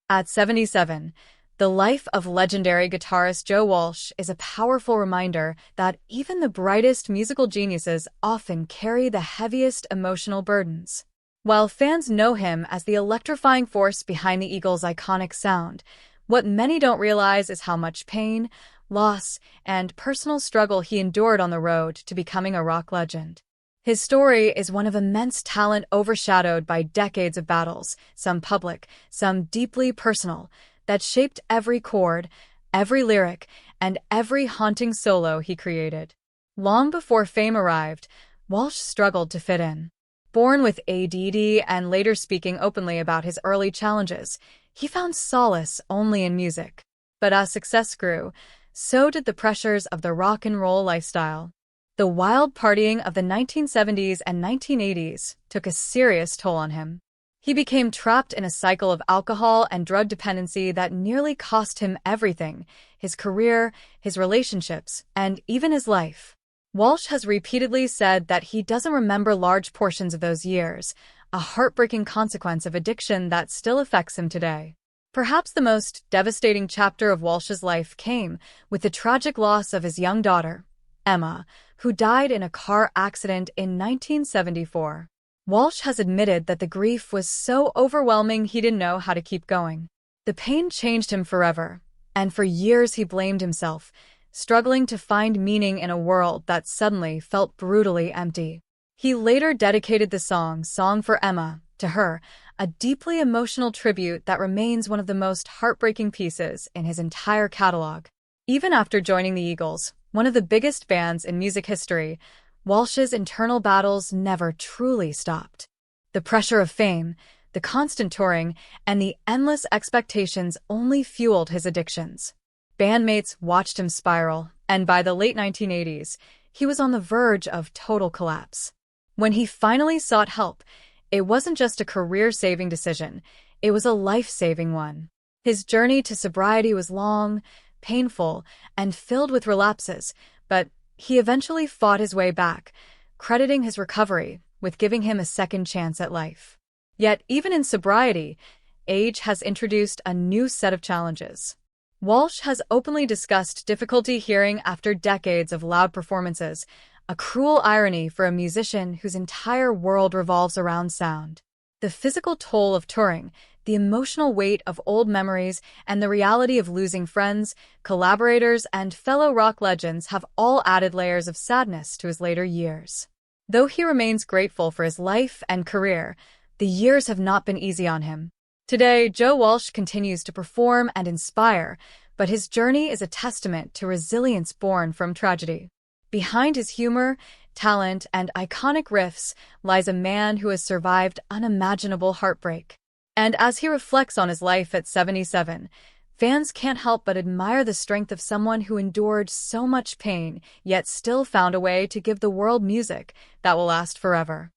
At 77, the life of legendary guitarist Joe Walsh is a powerful reminder that even the brightest musical geniuses often carry the heaviest emotional burdens. While fans know him as the electrifying force behind the Eagles' iconic sound, what many don't realize is how much pain, loss, and personal struggle he endured on the road to becoming a rock legend. His story is one of immense talent overshadowed by decades of battles, some public, some deeply personal, that shaped every chord, every lyric, and every haunting solo he created. Long before fame arrived, Walsh struggled to fit in. Born with ADD and later speaking openly about his early challenges, he found solace only in music. But as success grew, so did the pressures of the rock and roll lifestyle. The wild partying of the 1970s and 1980s took a serious toll on him. He became trapped in a cycle of alcohol and drug dependency that nearly cost him everything: his career, his relationships, and even his life. Walsh has repeatedly said that he doesn't remember large portions of those years, a heartbreaking consequence of addiction that still affects him today. Perhaps the most devastating chapter of Walsh's life came with the tragic loss of his young daughter, Emma, who died in a car accident in 1974. Walsh has admitted that the grief was so overwhelming he didn't know how to keep going. The pain changed him forever, and for years he blamed himself, struggling to find meaning in a world that suddenly felt brutally empty. He later dedicated the Song for Emma, to her, a deeply emotional tribute that remains one of the most heartbreaking pieces in his entire catalog. Even after joining the Eagles, one of the biggest bands in music history, Walsh's internal battles never truly stopped. The pressure of fame, the constant touring, and the endless expectations only fueled his addictions. Bandmates watched him spiral, and by the late 1980s, he was on the verge of total collapse. When he finally sought help, it wasn't just a career-saving decision, it was a life-saving one. His journey to sobriety was long, painful, and filled with relapses, but he eventually fought his way back, crediting his recovery with giving him a second chance at life. Yet, even in sobriety, age has introduced a new set of challenges. Walsh has openly discussed difficulty hearing after decades of loud performances, a cruel irony for a musician whose entire world revolves around sound. The physical toll of touring, the emotional weight of old memories, and the reality of losing friends, collaborators, and fellow rock legends have all added layers of sadness to his later years. Though he remains grateful for his life and career, the years have not been easy on him. Today, Joe Walsh continues to perform and inspire, but his journey is a testament to resilience born from tragedy. Behind his humor, talent, and iconic riffs lies a man who has survived unimaginable heartbreak. And as he reflects on his life at 77, fans can't help but admire the strength of someone who endured so much pain, yet still found a way to give the world music that will last forever.